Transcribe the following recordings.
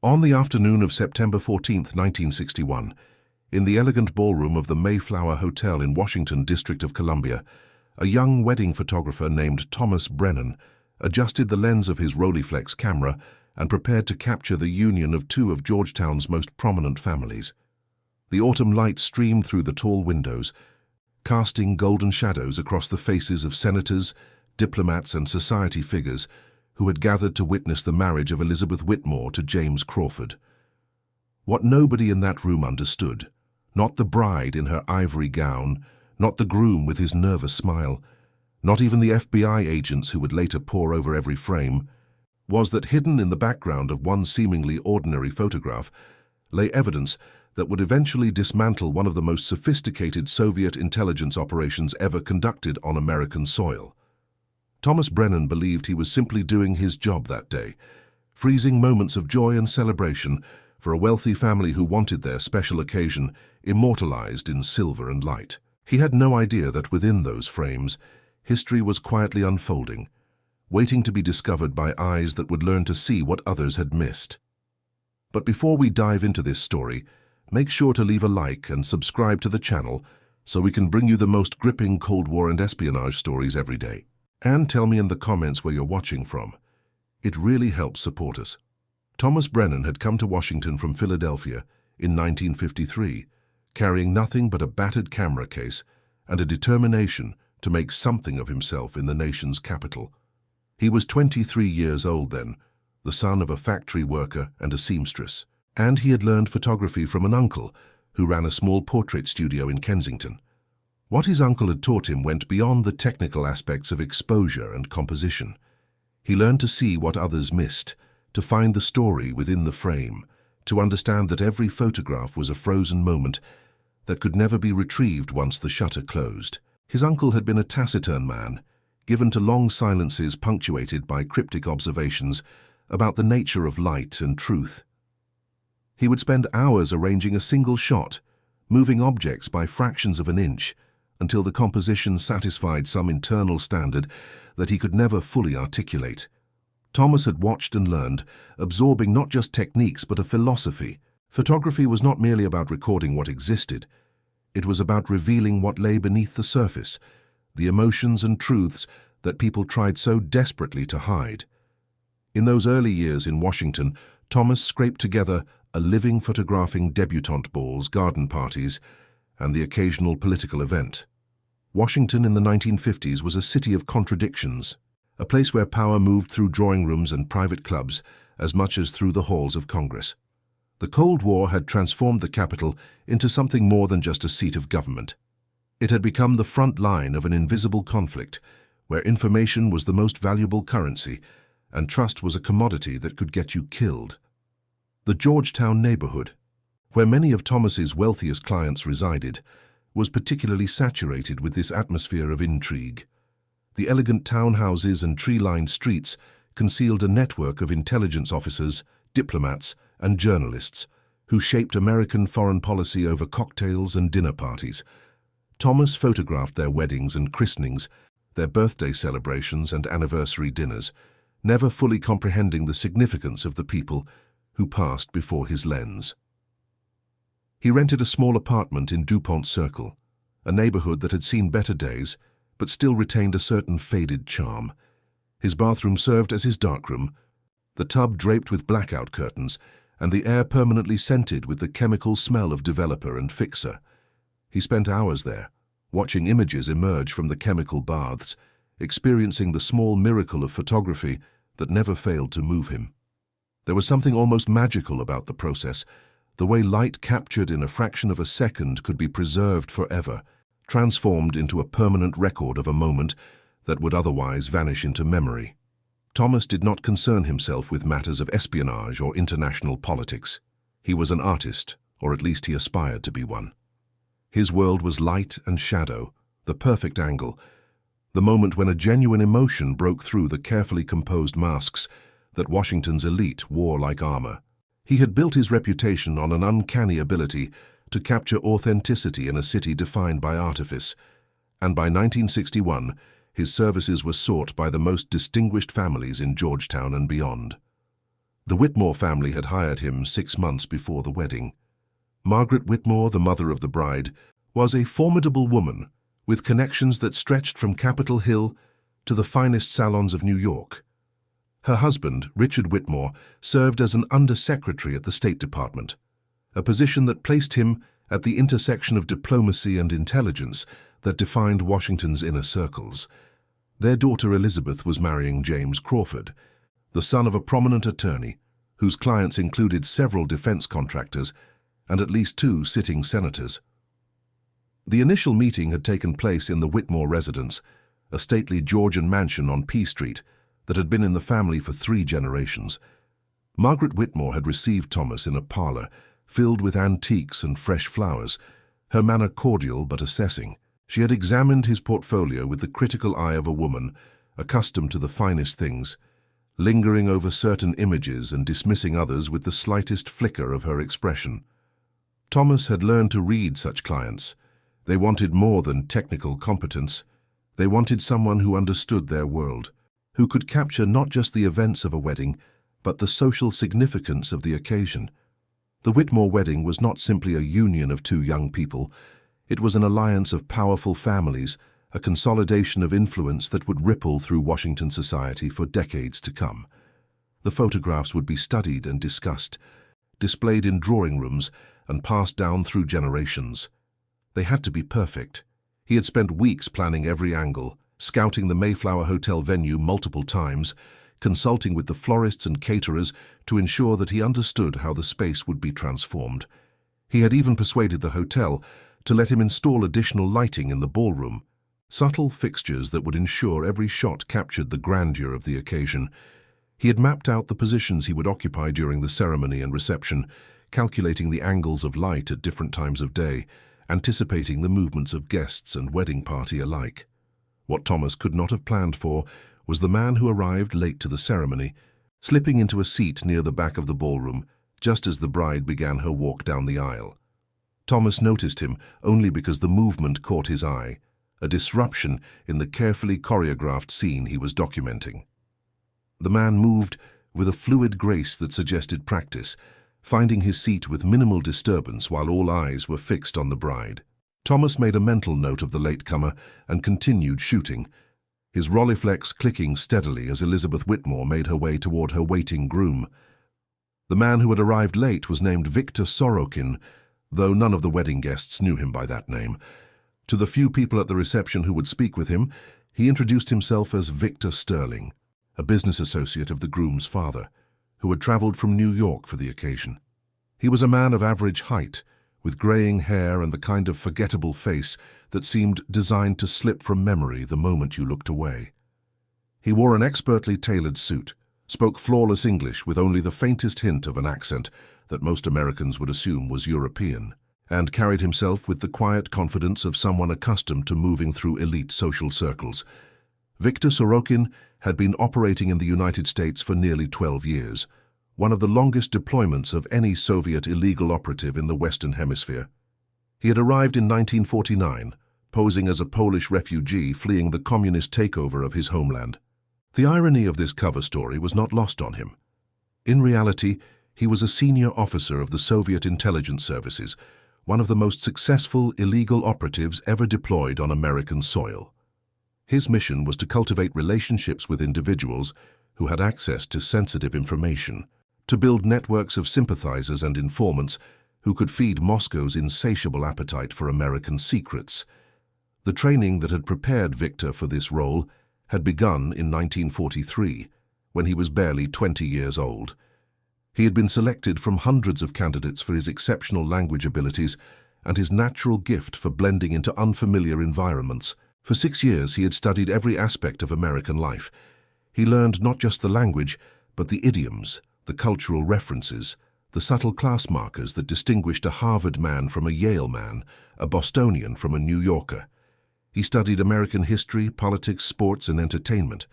On the afternoon of September 14, 1961, in the elegant ballroom of the Mayflower Hotel in Washington, District of Columbia, a young wedding photographer named Thomas Brennan adjusted the lens of his Rolleiflex camera and prepared to capture the union of two of Georgetown's most prominent families. The autumn light streamed through the tall windows, casting golden shadows across the faces of senators, diplomats, and society figures who had gathered to witness the marriage of Elizabeth Whitmore to James Crawford. What nobody in that room understood, not the bride in her ivory gown, not the groom with his nervous smile, not even the FBI agents who would later pore over every frame, was that hidden in the background of one seemingly ordinary photograph lay evidence that would eventually dismantle one of the most sophisticated Soviet intelligence operations ever conducted on American soil. Thomas Brennan believed he was simply doing his job that day, freezing moments of joy and celebration for a wealthy family who wanted their special occasion immortalized in silver and light. He had no idea that within those frames, history was quietly unfolding, waiting to be discovered by eyes that would learn to see what others had missed. But before we dive into this story, make sure to leave a like and subscribe to the channel so we can bring you the most gripping Cold War and espionage stories every day. And tell me in the comments where you're watching from. It really helps support us. Thomas Brennan had come to Washington from Philadelphia in 1953, carrying nothing but a battered camera case and a determination to make something of himself in the nation's capital. He was 23 years old then, the son of a factory worker and a seamstress, and he had learned photography from an uncle who ran a small portrait studio in Kensington. What his uncle had taught him went beyond the technical aspects of exposure and composition. He learned to see what others missed, to find the story within the frame, to understand that every photograph was a frozen moment that could never be retrieved once the shutter closed. His uncle had been a taciturn man, given to long silences punctuated by cryptic observations about the nature of light and truth. He would spend hours arranging a single shot, moving objects by fractions of an inch, until the composition satisfied some internal standard that he could never fully articulate. Thomas had watched and learned, absorbing not just techniques but a philosophy. Photography was not merely about recording what existed. It was about revealing what lay beneath the surface, the emotions and truths that people tried so desperately to hide. In those early years in Washington, Thomas scraped together a living photographing debutante balls, garden parties, and the occasional political event. Washington in the 1950s was a city of contradictions, a place where power moved through drawing rooms and private clubs as much as through the halls of Congress. The Cold War had transformed the capital into something more than just a seat of government. It had become the front line of an invisible conflict where information was the most valuable currency and trust was a commodity that could get you killed. The Georgetown neighborhood, where many of Thomas's wealthiest clients resided, was particularly saturated with this atmosphere of intrigue. The elegant townhouses and tree-lined streets concealed a network of intelligence officers, diplomats, and journalists who shaped American foreign policy over cocktails and dinner parties. Thomas photographed their weddings and christenings, their birthday celebrations and anniversary dinners, never fully comprehending the significance of the people who passed before his lens. He rented a small apartment in DuPont Circle, a neighborhood that had seen better days, but still retained a certain faded charm. His bathroom served as his darkroom, the tub draped with blackout curtains, and the air permanently scented with the chemical smell of developer and fixer. He spent hours there, watching images emerge from the chemical baths, experiencing the small miracle of photography that never failed to move him. There was something almost magical about the process, the way light captured in a fraction of a second could be preserved forever, transformed into a permanent record of a moment that would otherwise vanish into memory. Thomas did not concern himself with matters of espionage or international politics. He was an artist, or at least he aspired to be one. His world was light and shadow, the perfect angle, the moment when a genuine emotion broke through the carefully composed masks that Washington's elite wore like armor. He had built his reputation on an uncanny ability to capture authenticity in a city defined by artifice, and by 1961, his services were sought by the most distinguished families in Georgetown and beyond. The Whitmore family had hired him 6 months before the wedding. Margaret Whitmore, the mother of the bride, was a formidable woman with connections that stretched from Capitol Hill to the finest salons of New York. Her husband, Richard Whitmore, served as an undersecretary at the State Department, a position that placed him at the intersection of diplomacy and intelligence that defined Washington's inner circles. Their daughter Elizabeth was marrying James Crawford, the son of a prominent attorney whose clients included several defense contractors and at least 2 sitting senators. The initial meeting had taken place in the Whitmore residence, a stately Georgian mansion on P Street that had been in the family for 3 generations. Margaret Whitmore had received Thomas in a parlor filled with antiques and fresh flowers, her manner cordial but assessing. She had examined his portfolio with the critical eye of a woman accustomed to the finest things, lingering over certain images and dismissing others with the slightest flicker of her expression. Thomas had learned to read such clients. They wanted more than technical competence. They wanted someone who understood their world, who could capture not just the events of a wedding, but the social significance of the occasion. The Whitmore wedding was not simply a union of 2 young people. It was an alliance of powerful families, a consolidation of influence that would ripple through Washington society for decades to come. The photographs would be studied and discussed, displayed in drawing rooms, and passed down through generations. They had to be perfect. He had spent weeks planning every angle, scouting the Mayflower Hotel venue multiple times, consulting with the florists and caterers to ensure that he understood how the space would be transformed. He had even persuaded the hotel to let him install additional lighting in the ballroom, subtle fixtures that would ensure every shot captured the grandeur of the occasion. He had mapped out the positions he would occupy during the ceremony and reception, calculating the angles of light at different times of day, anticipating the movements of guests and wedding party alike. What Thomas could not have planned for was the man who arrived late to the ceremony, slipping into a seat near the back of the ballroom just as the bride began her walk down the aisle. Thomas noticed him only because the movement caught his eye, a disruption in the carefully choreographed scene he was documenting. The man moved with a fluid grace that suggested practice, finding his seat with minimal disturbance while all eyes were fixed on the bride. Thomas made a mental note of the latecomer and continued shooting, his Rolleiflex clicking steadily as Elizabeth Whitmore made her way toward her waiting groom. The man who had arrived late was named Victor Sorokin, though none of the wedding guests knew him by that name. To the few people at the reception who would speak with him, he introduced himself as Victor Sterling, a business associate of the groom's father, who had traveled from New York for the occasion. He was a man of average height, with graying hair and the kind of forgettable face that seemed designed to slip from memory the moment you looked away. He wore an expertly tailored suit, spoke flawless English with only the faintest hint of an accent that most Americans would assume was European, and carried himself with the quiet confidence of someone accustomed to moving through elite social circles. Victor Sorokin had been operating in the United States for nearly 12 years, one of the longest deployments of any Soviet illegal operative in the Western Hemisphere. He had arrived in 1949, posing as a Polish refugee fleeing the communist takeover of his homeland. The irony of this cover story was not lost on him. In reality, he was a senior officer of the Soviet intelligence services, one of the most successful illegal operatives ever deployed on American soil. His mission was to cultivate relationships with individuals who had access to sensitive information, to build networks of sympathizers and informants who could feed Moscow's insatiable appetite for American secrets. The training that had prepared Victor for this role had begun in 1943, when he was barely 20 years old. He had been selected from hundreds of candidates for his exceptional language abilities and his natural gift for blending into unfamiliar environments. For 6 years, he had studied every aspect of American life. He learned not just the language, but the idioms, the cultural references, the subtle class markers that distinguished a Harvard man from a Yale man, a Bostonian from a New Yorker. He studied American history, politics, sports, and entertainment.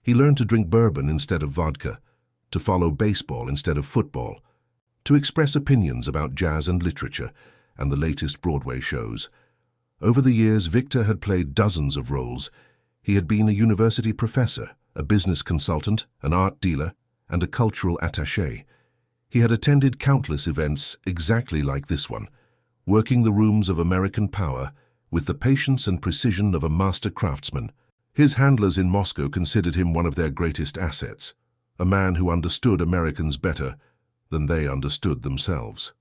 He learned to drink bourbon instead of vodka, to follow baseball instead of football, to express opinions about jazz and literature and the latest Broadway shows. Over the years, Victor had played dozens of roles. He had been a university professor, a business consultant, an art dealer, and a cultural attaché. He had attended countless events exactly like this one, working the rooms of American power with the patience and precision of a master craftsman. His handlers in Moscow considered him one of their greatest assets, a man who understood Americans better than they understood themselves.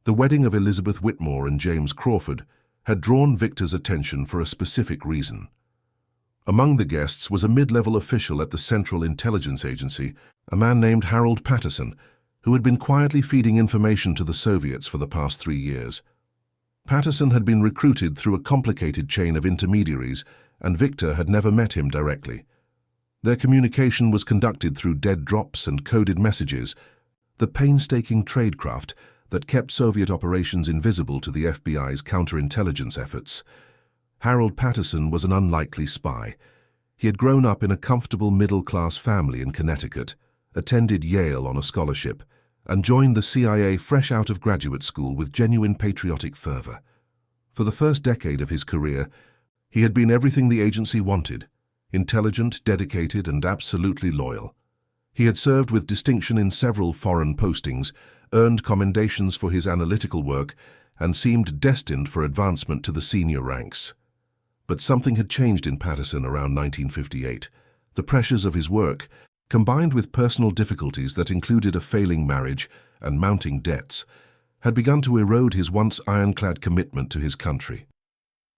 The wedding of Elizabeth Whitmore and James Crawford had drawn Victor's attention for a specific reason. Among the guests was a mid-level official at the Central Intelligence Agency, a man named Harold Patterson, who had been quietly feeding information to the Soviets for the past 3 years. Patterson had been recruited through a complicated chain of intermediaries, and Victor had never met him directly. Their communication was conducted through dead drops and coded messages, the painstaking tradecraft that kept Soviet operations invisible to the FBI's counterintelligence efforts. Harold Patterson was an unlikely spy. He had grown up in a comfortable middle-class family in Connecticut, attended Yale on a scholarship, and joined the CIA fresh out of graduate school with genuine patriotic fervor. For the first decade of his career, he had been everything the agency wanted: intelligent, dedicated, and absolutely loyal. He had served with distinction in several foreign postings, earned commendations for his analytical work, and seemed destined for advancement to the senior ranks. But something had changed in Patterson around 1958. The pressures of his work, combined with personal difficulties that included a failing marriage and mounting debts, had begun to erode his once ironclad commitment to his country.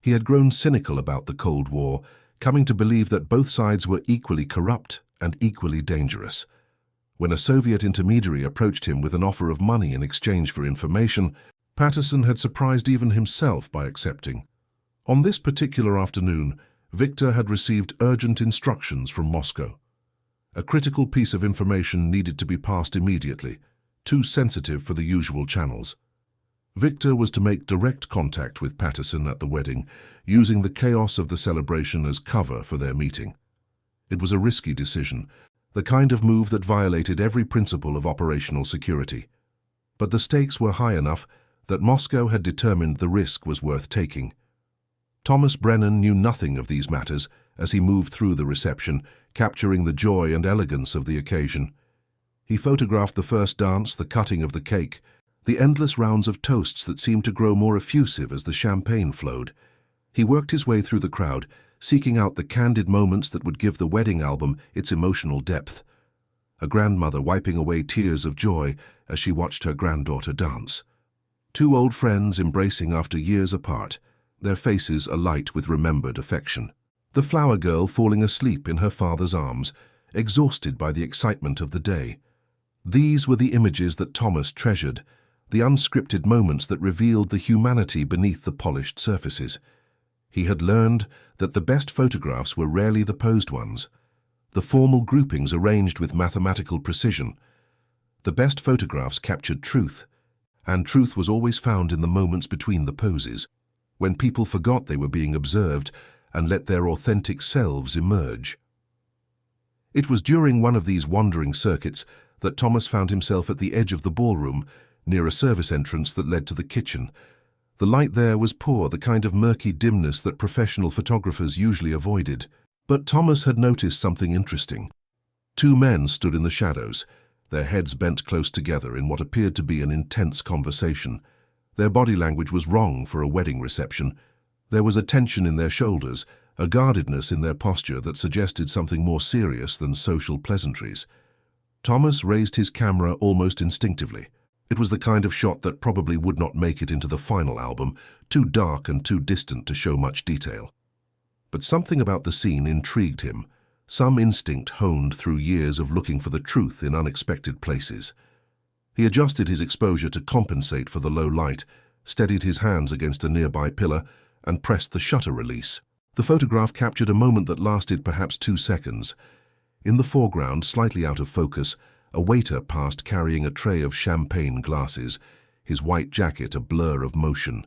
He had grown cynical about the Cold War, coming to believe that both sides were equally corrupt and equally dangerous. When a Soviet intermediary approached him with an offer of money in exchange for information, Patterson had surprised even himself by accepting. On this particular afternoon, Victor had received urgent instructions from Moscow. A critical piece of information needed to be passed immediately, too sensitive for the usual channels. Victor was to make direct contact with Patterson at the wedding, using the chaos of the celebration as cover for their meeting. It was a risky decision, the kind of move that violated every principle of operational security. But the stakes were high enough that Moscow had determined the risk was worth taking. Thomas Brennan knew nothing of these matters as he moved through the reception, capturing the joy and elegance of the occasion. He photographed the first dance, the cutting of the cake, the endless rounds of toasts that seemed to grow more effusive as the champagne flowed. He worked his way through the crowd, seeking out the candid moments that would give the wedding album its emotional depth. A grandmother wiping away tears of joy as she watched her granddaughter dance. Two old friends embracing after years apart, their faces alight with remembered affection. The flower girl falling asleep in her father's arms, exhausted by the excitement of the day. These were the images that Thomas treasured, the unscripted moments that revealed the humanity beneath the polished surfaces. He had learned that the best photographs were rarely the posed ones, the formal groupings arranged with mathematical precision. The best photographs captured truth, and truth was always found in the moments between the poses, when people forgot they were being observed and let their authentic selves emerge. It was during one of these wandering circuits that Thomas found himself at the edge of the ballroom, near a service entrance that led to the kitchen. The light there was poor, the kind of murky dimness that professional photographers usually avoided. But Thomas had noticed something interesting. Two men stood in the shadows, their heads bent close together in what appeared to be an intense conversation. Their body language was wrong for a wedding reception. There was a tension in their shoulders, a guardedness in their posture that suggested something more serious than social pleasantries. Thomas raised his camera almost instinctively. It was the kind of shot that probably would not make it into the final album, too dark and too distant to show much detail. But something about the scene intrigued him, some instinct honed through years of looking for the truth in unexpected places. He adjusted his exposure to compensate for the low light, steadied his hands against a nearby pillar, and pressed the shutter release. The photograph captured a moment that lasted perhaps 2 seconds. In the foreground, slightly out of focus, a waiter passed carrying a tray of champagne glasses, his white jacket a blur of motion.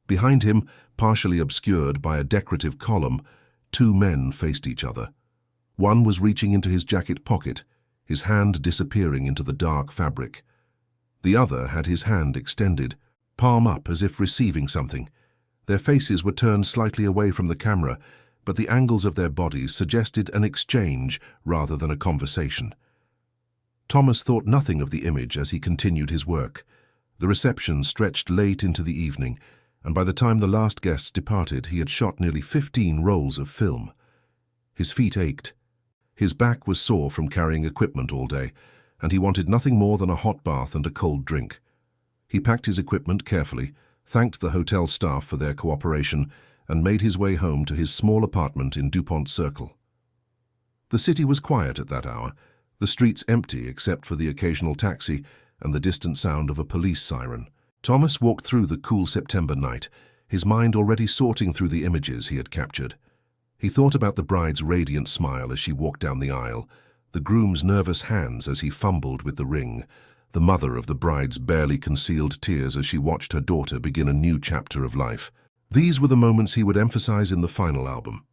Behind him, partially obscured by a decorative column, 2 men faced each other. One was reaching into his jacket pocket, his hand disappearing into the dark fabric. The other had his hand extended, palm up as if receiving something. Their faces were turned slightly away from the camera, but the angles of their bodies suggested an exchange rather than a conversation. Thomas thought nothing of the image as he continued his work. The reception stretched late into the evening, and by the time the last guests departed, he had shot nearly 15 rolls of film. His feet ached. His back was sore from carrying equipment all day, and he wanted nothing more than a hot bath and a cold drink. He packed his equipment carefully, thanked the hotel staff for their cooperation, and made his way home to his small apartment in DuPont Circle. The city was quiet at that hour, the streets empty except for the occasional taxi and the distant sound of a police siren. Thomas walked through the cool September night, his mind already sorting through the images he had captured. He thought about the bride's radiant smile as she walked down the aisle, the groom's nervous hands as he fumbled with the ring, the mother of the bride's barely concealed tears as she watched her daughter begin a new chapter of life. These were the moments he would emphasize in the final album,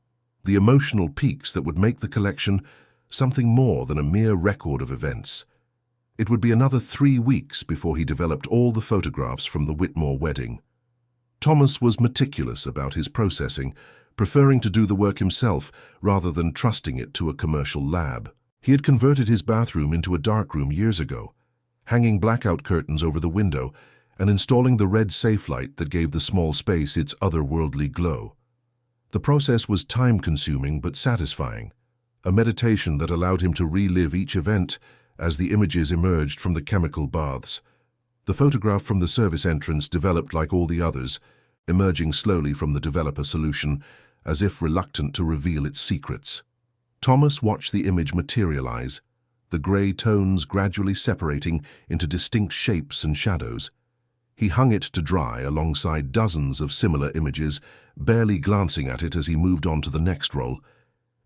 the emotional peaks that would make the collection something more than a mere record of events. It would be another 3 weeks before he developed all the photographs from the Whitmore wedding. Thomas was meticulous about his processing, preferring to do the work himself rather than trusting it to a commercial lab. He had converted his bathroom into a darkroom years ago, hanging blackout curtains over the window and installing the red safe light that gave the small space its otherworldly glow. The process was time-consuming but satisfying, a meditation that allowed him to relive each event as the images emerged from the chemical baths. The photograph from the service entrance developed like all the others, emerging slowly from the developer solution, as if reluctant to reveal its secrets. Thomas watched the image materialize, the grey tones gradually separating into distinct shapes and shadows. He hung it to dry alongside dozens of similar images, barely glancing at it as he moved on to the next roll.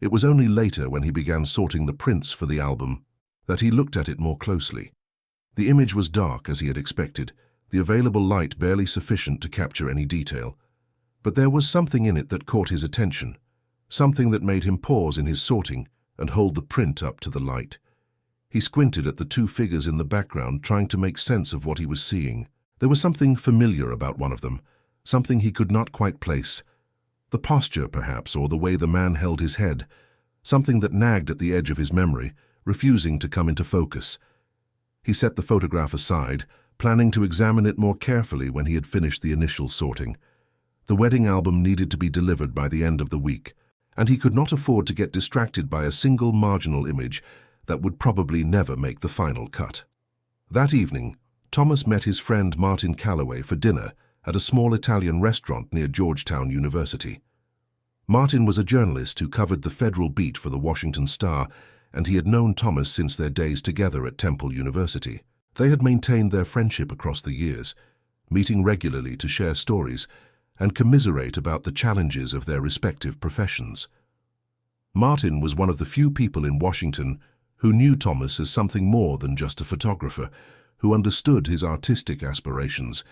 It was only later, when he began sorting the prints for the album, that he looked at it more closely. The image was dark as he had expected, the available light barely sufficient to capture any detail. But there was something in it that caught his attention, something that made him pause in his sorting and hold the print up to the light. He squinted at the 2 figures in the background, trying to make sense of what he was seeing. There was something familiar about one of them, something he could not quite place. The posture, perhaps, or the way the man held his head, something that nagged at the edge of his memory, refusing to come into focus. He set the photograph aside, planning to examine it more carefully when he had finished the initial sorting. The wedding album needed to be delivered by the end of the week, and he could not afford to get distracted by a single marginal image that would probably never make the final cut. That evening, Thomas met his friend Martin Calloway for dinner at a small Italian restaurant near Georgetown University. Martin was a journalist who covered the federal beat for the Washington Star, and he had known Thomas since their days together at Temple University. They had maintained their friendship across the years, meeting regularly to share stories and commiserate about the challenges of their respective professions. Martin was one of the few people in Washington who knew Thomas as something more than just a photographer, who understood his artistic aspirations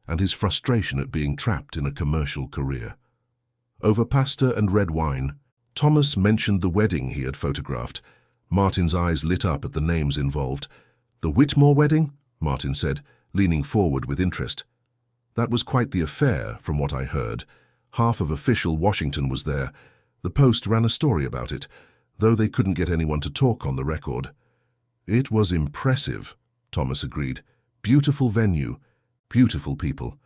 and his frustration at being trapped in a commercial career. Over pasta and red wine, Thomas mentioned the wedding he had photographed. Martin's eyes lit up at the names involved. "The Whitmore wedding?" Martin said, leaning forward with interest. "That was quite the affair, from what I heard. Half of official Washington was there. The Post ran a story about it, though they couldn't get anyone to talk on the record." "It was impressive," Thomas agreed. "Beautiful venue, beautiful people.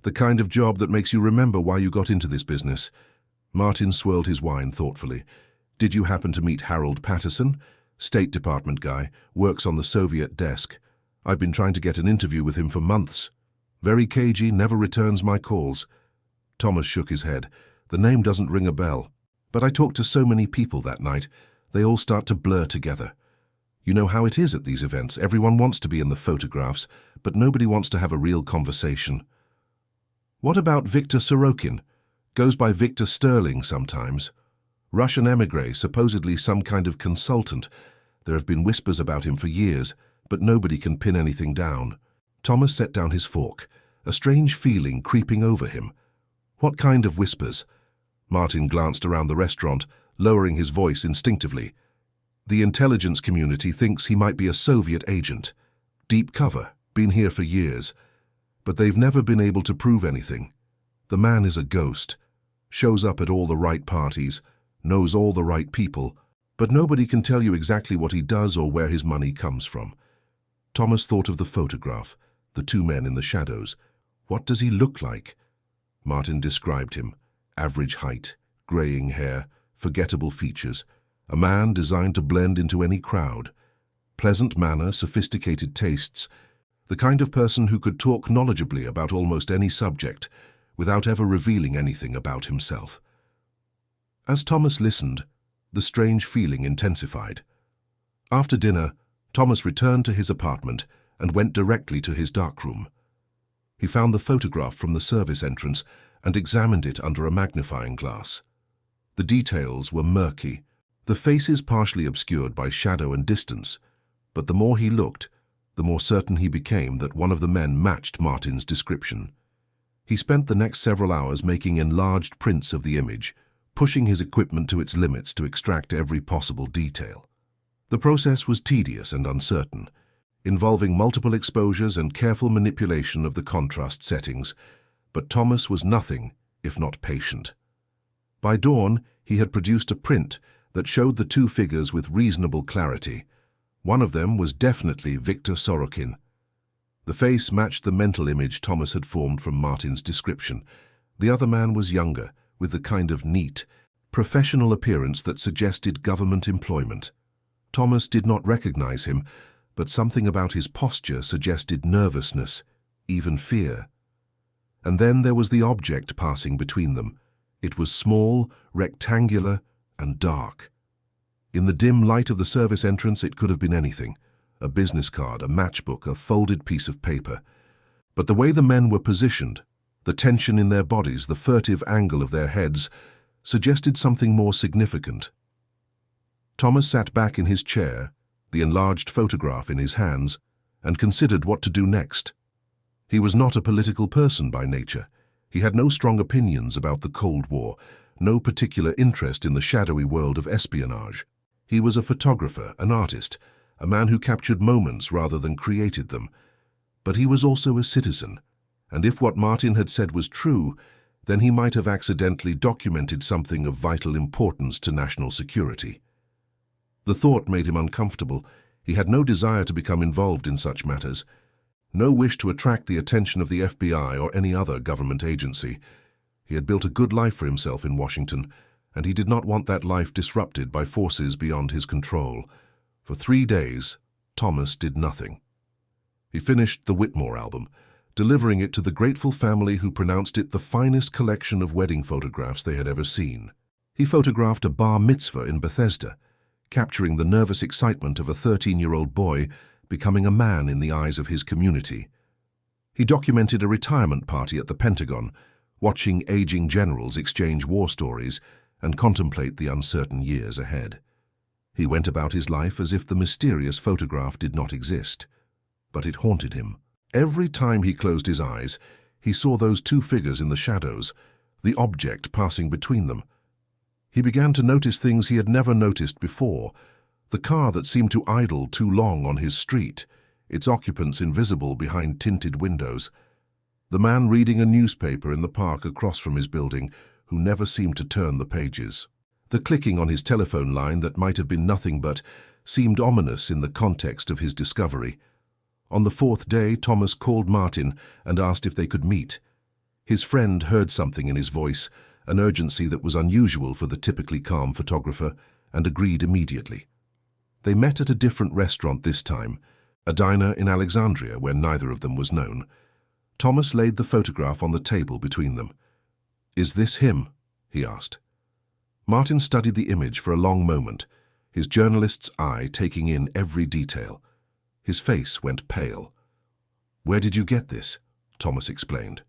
The kind of job that makes you remember why you got into this business." Martin swirled his wine thoughtfully. "Did you happen to meet Harold Patterson? State Department guy, works on the Soviet desk. I've been trying to get an interview with him for months. Very cagey, never returns my calls." Thomas shook his head. "The name doesn't ring a bell. But I talked to so many people that night, they all start to blur together. You know how it is at these events. Everyone wants to be in the photographs, but nobody wants to have a real conversation." "What about Victor Sorokin? Goes by Victor Sterling sometimes. Russian émigré, supposedly some kind of consultant. There have been whispers about him for years, but nobody can pin anything down." Thomas set down his fork, a strange feeling creeping over him. "What kind of whispers?" Martin glanced around the restaurant, lowering his voice instinctively. "The intelligence community thinks he might be a Soviet agent. Deep cover, been here for years. But they've never been able to prove anything. The man is a ghost. Shows up at all the right parties, knows all the right people, But nobody can tell you exactly what he does or where his money comes from. Thomas thought of the photograph, the two men in the shadows. What does he look like? Martin described him. Average height, greying hair, forgettable features. A man designed to blend into any crowd. Pleasant manner, sophisticated tastes. The kind of person who could talk knowledgeably about almost any subject without ever revealing anything about himself. As Thomas listened, the strange feeling intensified. After dinner, Thomas returned to his apartment and went directly to his darkroom. He found the photograph from the service entrance and examined it under a magnifying glass. The details were murky, the faces partially obscured by shadow and distance, but the more he looked, the more certain he became that one of the men matched Martin's description. He spent the next several hours making enlarged prints of the image, pushing his equipment to its limits to extract every possible detail. The process was tedious and uncertain, involving multiple exposures and careful manipulation of the contrast settings, but Thomas was nothing if not patient. By dawn, he had produced a print that showed the two figures with reasonable clarity. One of them was definitely Viktor Sorokin. The face matched the mental image Thomas had formed from Martin's description. The other man was younger, with the kind of neat, professional appearance that suggested government employment. Thomas did not recognize him, but something about his posture suggested nervousness, even fear. And then there was the object passing between them. It was small, rectangular, and dark. In the dim light of the service entrance, it could have been anything: a business card, a matchbook, a folded piece of paper. But the way the men were positioned, the tension in their bodies, the furtive angle of their heads, suggested something more significant. Thomas sat back in his chair, the enlarged photograph in his hands, and considered what to do next. He was not a political person by nature. He had no strong opinions about the Cold War, no particular interest in the shadowy world of espionage. He was a photographer, an artist, a man who captured moments rather than created them. But he was also a citizen, and if what Martin had said was true, then he might have accidentally documented something of vital importance to national security. The thought made him uncomfortable. He had no desire to become involved in such matters, no wish to attract the attention of the FBI or any other government agency. He had built a good life for himself in Washington, and he did not want that life disrupted by forces beyond his control. For 3 days, Thomas did nothing. He finished the Whitmore album, delivering it to the grateful family who pronounced it the finest collection of wedding photographs they had ever seen. He photographed a bar mitzvah in Bethesda, capturing the nervous excitement of a 13-year-old boy becoming a man in the eyes of his community. He documented a retirement party at the Pentagon, watching aging generals exchange war stories and contemplate the uncertain years ahead. He went about his life as if the mysterious photograph did not exist, but it haunted him. Every time he closed his eyes, he saw those two figures in the shadows, the object passing between them. He began to notice things he had never noticed before: the car that seemed to idle too long on his street, its occupants invisible behind tinted windows; the man reading a newspaper in the park across from his building, who never seemed to turn the pages; the clicking on his telephone line that might have been nothing but seemed ominous in the context of his discovery. On the 4th day, Thomas called Martin and asked if they could meet. His friend heard something in his voice, an urgency that was unusual for the typically calm photographer, and agreed immediately. They met at a different restaurant this time, a diner in Alexandria where neither of them was known. Thomas laid the photograph on the table between them. "Is this him?" he asked. Martin studied the image for a long moment, his journalist's eye taking in every detail. His face went pale. "Where did you get this?" Thomas explained.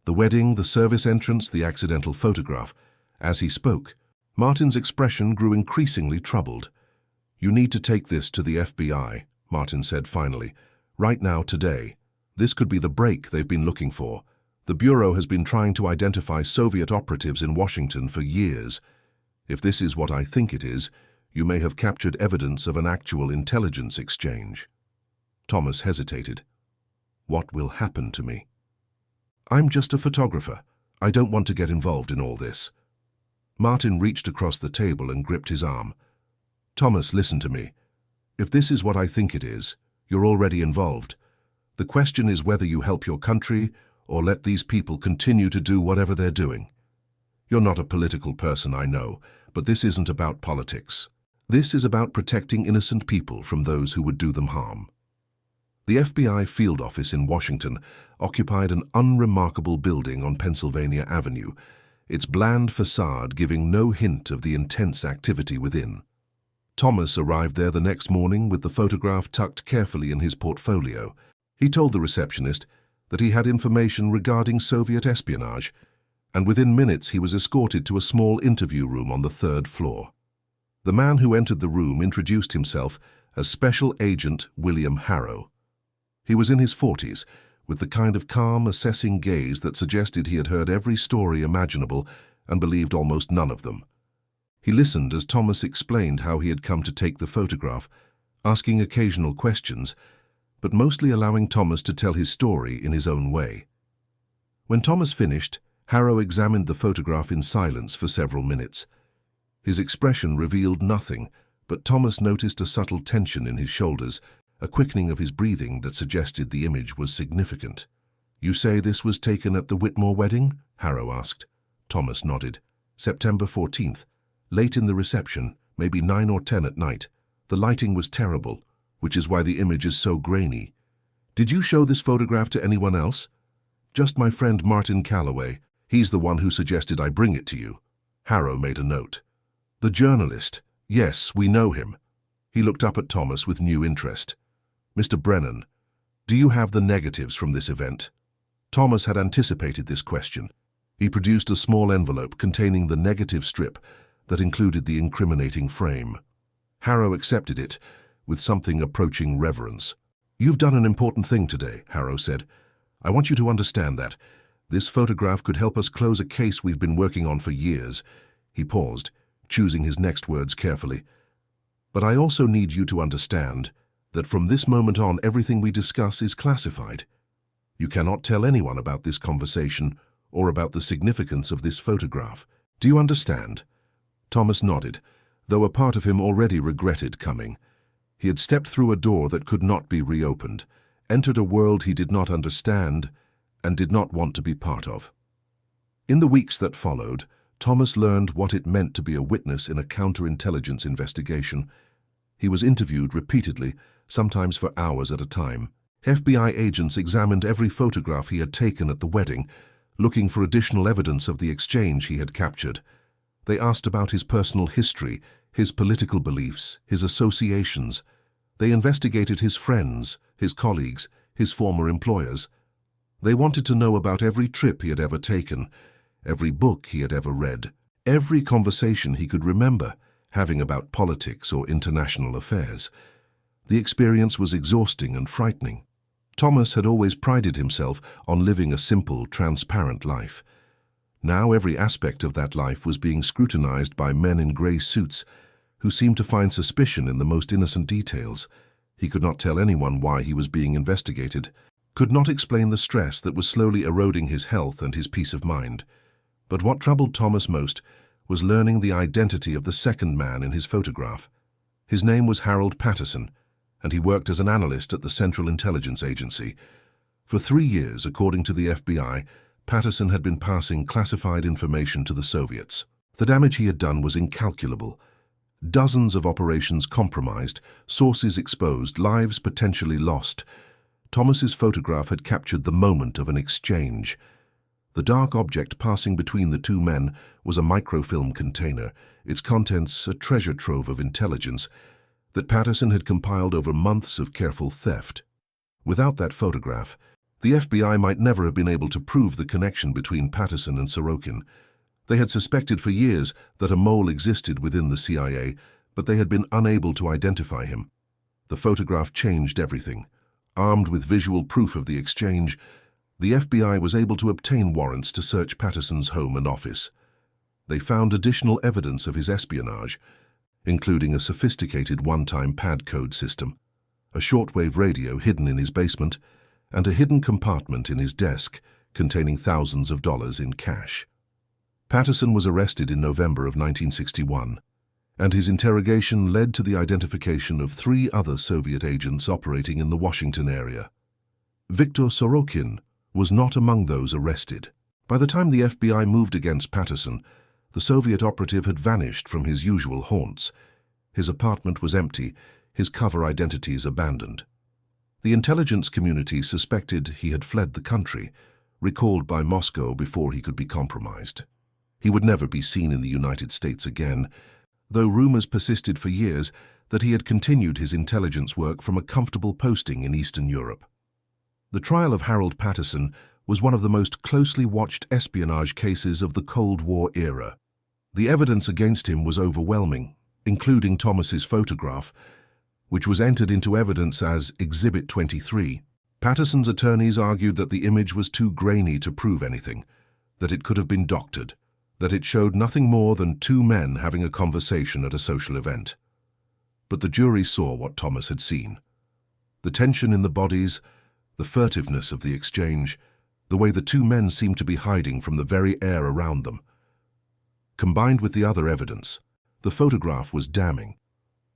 The wedding, the service entrance, the accidental photograph. As he spoke, Martin's expression grew increasingly troubled. "You need to take this to the FBI," Martin said finally. "Right now, today. This could be the break they've been looking for. The Bureau has been trying to identify Soviet operatives in Washington for years. If this is what I think it is, you may have captured evidence of an actual intelligence exchange." Thomas hesitated. "What will happen to me?" "I'm just a photographer. I don't want to get involved in all this." Martin reached across the table and gripped his arm. Thomas, listen to me. If this is what I think it is, you're already involved. The question is whether you help your country or let these people continue to do whatever they're doing. You're not a political person, I know, but this isn't about politics. This is about protecting innocent people from those who would do them harm. The FBI field office in Washington occupied an unremarkable building on Pennsylvania Avenue, its bland facade giving no hint of the intense activity within. Thomas arrived there the next morning with the photograph tucked carefully in his portfolio. He told the receptionist that he had information regarding Soviet espionage, and within minutes he was escorted to a small interview room on the 3rd floor. The man who entered the room introduced himself as Special Agent William Harrow. He was in his 40s, with the kind of calm, assessing gaze that suggested he had heard every story imaginable and believed almost none of them. He listened as Thomas explained how he had come to take the photograph, asking occasional questions, but mostly allowing Thomas to tell his story in his own way. When Thomas finished, Harrow examined the photograph in silence for several minutes. His expression revealed nothing, but Thomas noticed a subtle tension in his shoulders, a quickening of his breathing that suggested the image was significant. "You say this was taken at the Whitmore wedding?" Harrow asked. Thomas nodded. "September 14th. Late in the reception, maybe 9 or 10 at night. The lighting was terrible, which is why the image is so grainy." "Did you show this photograph to anyone else?" "Just my friend Martin Calloway. He's the one who suggested I bring it to you." Harrow made a note. "The journalist. Yes, we know him." He looked up at Thomas with new interest. "Mr. Brennan, do you have the negatives from this event?" Thomas had anticipated this question. He produced a small envelope containing the negative strip that included the incriminating frame. Harrow accepted it with something approaching reverence. "You've done an important thing today," Harrow said. "I want you to understand that. This photograph could help us close a case we've been working on for years." He paused, choosing his next words carefully. "But I also need you to understand that from this moment on everything we discuss is classified. You cannot tell anyone about this conversation or about the significance of this photograph. Do you understand?" Thomas nodded, though a part of him already regretted coming. He had stepped through a door that could not be reopened, entered a world he did not understand and did not want to be part of. In the weeks that followed, Thomas learned what it meant to be a witness in a counterintelligence investigation. He was interviewed repeatedly, sometimes for hours at a time. FBI agents examined every photograph he had taken at the wedding, looking for additional evidence of the exchange he had captured. They asked about his personal history, his political beliefs, his associations. They investigated his friends, his colleagues, his former employers. They wanted to know about every trip he had ever taken, every book he had ever read, every conversation he could remember having about politics or international affairs. The experience was exhausting and frightening. Thomas had always prided himself on living a simple, transparent life. Now every aspect of that life was being scrutinized by men in grey suits who seemed to find suspicion in the most innocent details. He could not tell anyone why he was being investigated, could not explain the stress that was slowly eroding his health and his peace of mind. But what troubled Thomas most was learning the identity of the second man in his photograph. His name was Harold Patterson, and he worked as an analyst at the Central Intelligence Agency. For 3 years, according to the FBI, Patterson had been passing classified information to the Soviets. The damage he had done was incalculable. Dozens of operations compromised, sources exposed, lives potentially lost. Thomas's photograph had captured the moment of an exchange. The dark object passing between the two men was a microfilm container, its contents a treasure trove of intelligence that Patterson had compiled over months of careful theft. Without that photograph, the FBI might never have been able to prove the connection between Patterson and Sorokin. They had suspected for years that a mole existed within the CIA, but they had been unable to identify him. The photograph changed everything. Armed with visual proof of the exchange, the FBI was able to obtain warrants to search Patterson's home and office. They found additional evidence of his espionage, including a sophisticated one-time pad code system, a shortwave radio hidden in his basement, and a hidden compartment in his desk containing thousands of dollars in cash. Patterson was arrested in November of 1961. and his interrogation led to the identification of 3 other Soviet agents operating in the Washington area. Viktor Sorokin was not among those arrested. By the time the FBI moved against Patterson, the Soviet operative had vanished from his usual haunts. His apartment was empty, his cover identities abandoned. The intelligence community suspected he had fled the country, recalled by Moscow before he could be compromised. He would never be seen in the United States again, though rumors persisted for years that he had continued his intelligence work from a comfortable posting in Eastern Europe. The trial of Harold Patterson was one of the most closely watched espionage cases of the Cold War era. The evidence against him was overwhelming, including Thomas's photograph, which was entered into evidence as Exhibit 23. Patterson's attorneys argued that the image was too grainy to prove anything, that it could have been doctored, that it showed nothing more than 2 men having a conversation at a social event. But the jury saw what Thomas had seen. The tension in the bodies, the furtiveness of the exchange, the way the 2 men seemed to be hiding from the very air around them. Combined with the other evidence, the photograph was damning.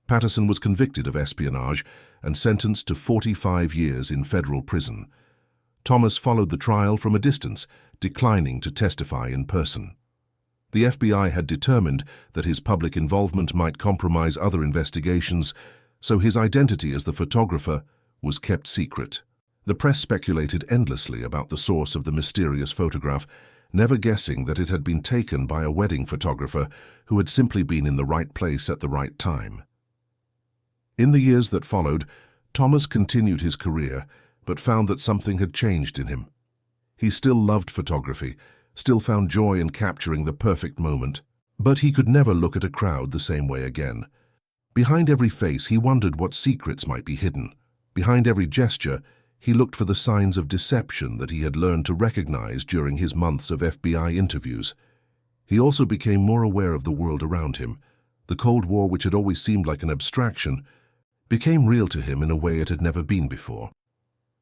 Patterson was convicted of espionage and sentenced to 45 years in federal prison. Thomas followed the trial from a distance, declining to testify in person. The FBI had determined that his public involvement might compromise other investigations, so his identity as the photographer was kept secret. The press speculated endlessly about the source of the mysterious photograph, never guessing that it had been taken by a wedding photographer who had simply been in the right place at the right time. In the years that followed, Thomas continued his career, but found that something had changed in him. He still loved photography, still found joy in capturing the perfect moment, but he could never look at a crowd the same way again. Behind every face, he wondered what secrets might be hidden. Behind every gesture, he looked for the signs of deception that he had learned to recognize during his months of FBI interviews. He also became more aware of the world around him. The Cold War, which had always seemed like an abstraction, became real to him in a way it had never been before.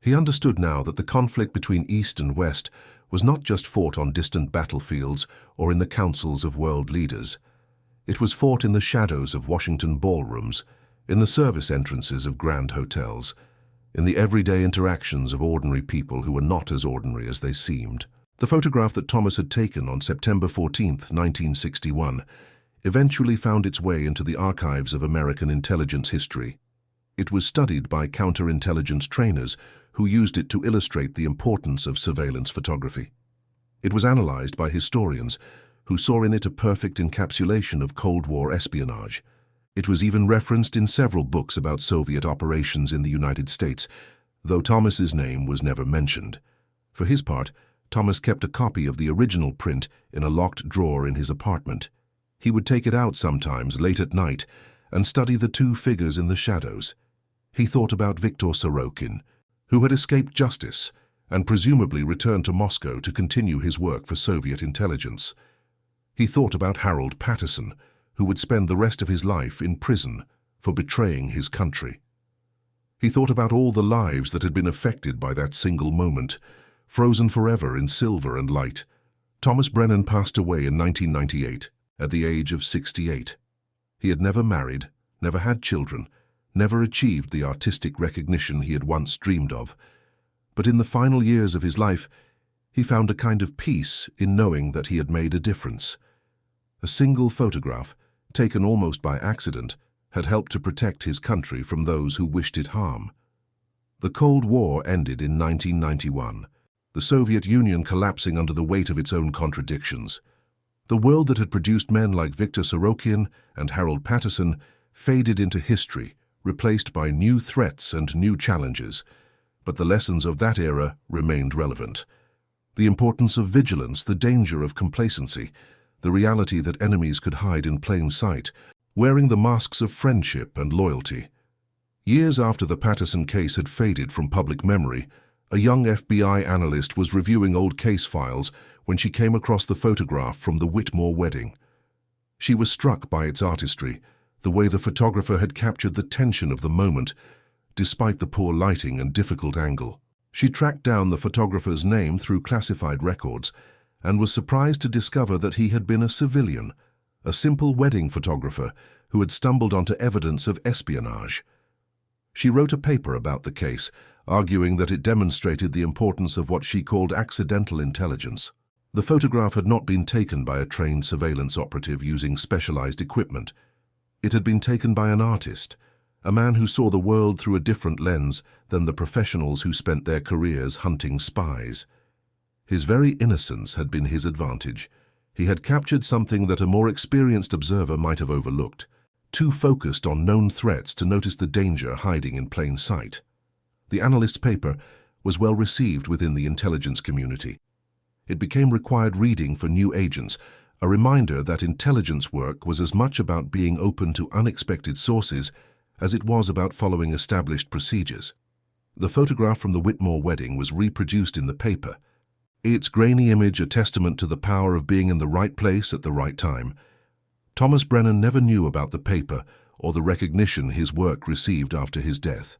He understood now that the conflict between East and West was not just fought on distant battlefields or in the councils of world leaders. It was fought in the shadows of Washington ballrooms, in the service entrances of grand hotels, in the everyday interactions of ordinary people who were not as ordinary as they seemed. The photograph that Thomas had taken on September 14, 1961, eventually found its way into the archives of American intelligence history. It was studied by counterintelligence trainers who used it to illustrate the importance of surveillance photography. It was analyzed by historians who saw in it a perfect encapsulation of Cold War espionage. It was even referenced in several books about Soviet operations in the United States, though Thomas's name was never mentioned. For his part, Thomas kept a copy of the original print in a locked drawer in his apartment. He would take it out sometimes late at night and study the 2 figures in the shadows. He thought about Viktor Sorokin, who had escaped justice and presumably returned to Moscow to continue his work for Soviet intelligence. He thought about Harold Patterson, who would spend the rest of his life in prison for betraying his country. He thought about all the lives that had been affected by that single moment, frozen forever in silver and light. Thomas Brennan passed away in 1998 at the age of 68. He had never married, never had children, never achieved the artistic recognition he had once dreamed of. But in the final years of his life, he found a kind of peace in knowing that he had made a difference. A single photograph, taken almost by accident, had helped to protect his country from those who wished it harm. The Cold War ended in 1991, the Soviet Union collapsing under the weight of its own contradictions. The world that had produced men like Viktor Sorokin and Harold Patterson faded into history, replaced by new threats and new challenges. But the lessons of that era remained relevant. The importance of vigilance, the danger of complacency, the reality that enemies could hide in plain sight, wearing the masks of friendship and loyalty. Years after the Patterson case had faded from public memory, a young FBI analyst was reviewing old case files when she came across the photograph from the Whitmore wedding. She was struck by its artistry, the way the photographer had captured the tension of the moment, despite the poor lighting and difficult angle. She tracked down the photographer's name through classified records and was surprised to discover that he had been a civilian, a simple wedding photographer who had stumbled onto evidence of espionage. She wrote a paper about the case, arguing that it demonstrated the importance of what she called accidental intelligence. The photograph had not been taken by a trained surveillance operative using specialized equipment. It had been taken by an artist, a man who saw the world through a different lens than the professionals who spent their careers hunting spies. His very innocence had been his advantage. He had captured something that a more experienced observer might have overlooked, too focused on known threats to notice the danger hiding in plain sight. The analyst's paper was well received within the intelligence community. It became required reading for new agents, a reminder that intelligence work was as much about being open to unexpected sources as it was about following established procedures. The photograph from the Whitmore wedding was reproduced in the paper, its grainy image a testament to the power of being in the right place at the right time. Thomas Brennan never knew about the paper or the recognition his work received after his death.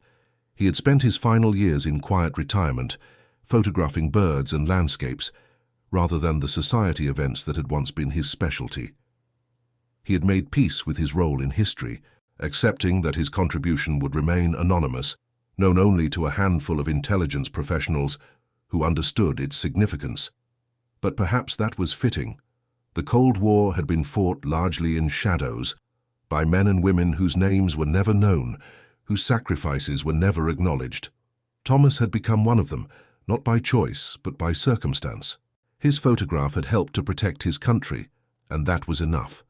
He had spent his final years in quiet retirement, photographing birds and landscapes, rather than the society events that had once been his specialty. He had made peace with his role in history, accepting that his contribution would remain anonymous, known only to a handful of intelligence professionals who understood its significance. But perhaps that was fitting. The Cold War had been fought largely in shadows, by men and women whose names were never known, whose sacrifices were never acknowledged. Thomas had become one of them, not by choice, but by circumstance. His photograph had helped to protect his country, and that was enough.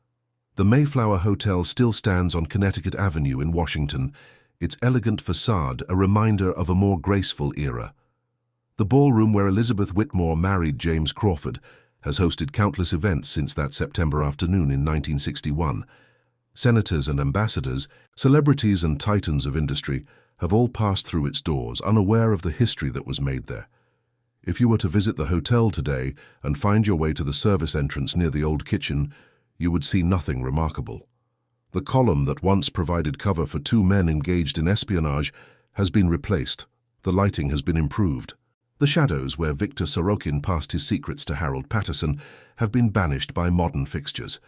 The Mayflower Hotel still stands on Connecticut Avenue in Washington, its elegant facade a reminder of a more graceful era. The ballroom where Elizabeth Whitmore married James Crawford has hosted countless events since that September afternoon in 1961. Senators and ambassadors, celebrities and titans of industry have all passed through its doors, unaware of the history that was made there. If you were to visit the hotel today and find your way to the service entrance near the old kitchen, you would see nothing remarkable. The column that once provided cover for two men engaged in espionage has been replaced. The lighting has been improved. The shadows where Victor Sorokin passed his secrets to Harold Patterson have been banished by modern fixtures.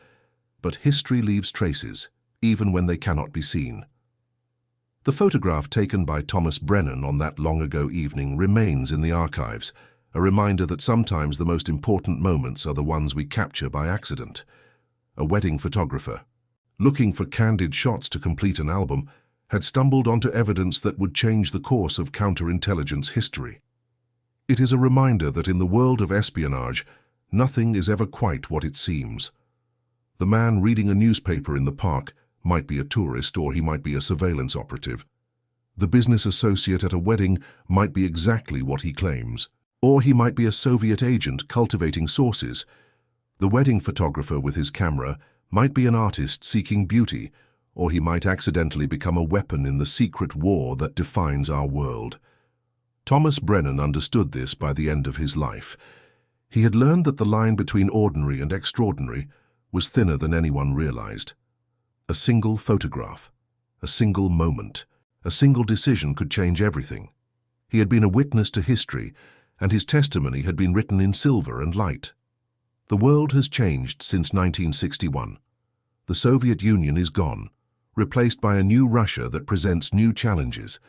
But history leaves traces, even when they cannot be seen. The photograph taken by Thomas Brennan on that long-ago evening remains in the archives, a reminder that sometimes the most important moments are the ones we capture by accident. A wedding photographer, looking for candid shots to complete an album, had stumbled onto evidence that would change the course of counterintelligence history. It is a reminder that in the world of espionage, nothing is ever quite what it seems. The man reading a newspaper in the park might be a tourist, or he might be a surveillance operative. The business associate at a wedding might be exactly what he claims, or he might be a Soviet agent cultivating sources. The wedding photographer with his camera might be an artist seeking beauty, or he might accidentally become a weapon in the secret war that defines our world. Thomas Brennan understood this by the end of his life. He had learned that the line between ordinary and extraordinary was thinner than anyone realized. A single photograph, a single moment, a single decision could change everything. He had been a witness to history, and his testimony had been written in silver and light. The world has changed since 1961. The Soviet Union is gone, replaced by a new Russia that presents new challenges.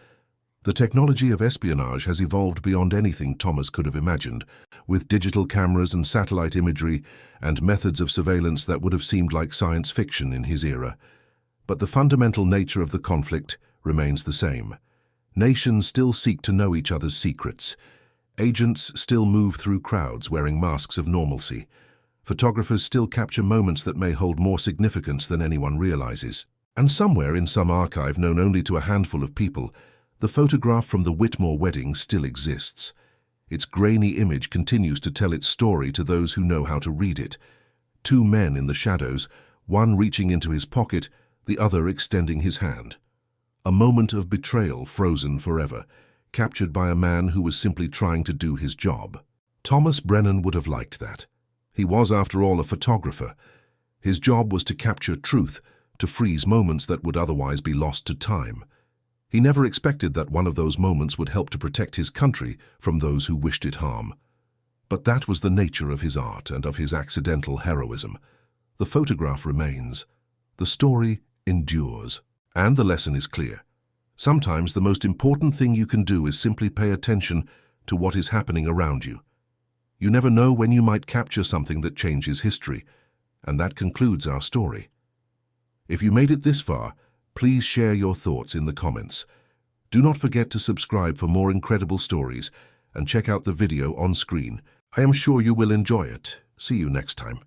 The technology of espionage has evolved beyond anything Thomas could have imagined, with digital cameras and satellite imagery and methods of surveillance that would have seemed like science fiction in his era. But the fundamental nature of the conflict remains the same. Nations still seek to know each other's secrets. Agents still move through crowds wearing masks of normalcy. Photographers still capture moments that may hold more significance than anyone realizes. And somewhere in some archive known only to a handful of people, the photograph from the Whitmore wedding still exists. Its grainy image continues to tell its story to those who know how to read it. Two men in the shadows, one reaching into his pocket, the other extending his hand. A moment of betrayal frozen forever, captured by a man who was simply trying to do his job. Thomas Brennan would have liked that. He was, after all, a photographer. His job was to capture truth, to freeze moments that would otherwise be lost to time. He never expected that one of those moments would help to protect his country from those who wished it harm. But that was the nature of his art and of his accidental heroism. The photograph remains. The story endures. And the lesson is clear. Sometimes the most important thing you can do is simply pay attention to what is happening around you. You never know when you might capture something that changes history, and that concludes our story. If you made it this far, please share your thoughts in the comments. Do not forget to subscribe for more incredible stories and check out the video on screen. I am sure you will enjoy it. See you next time.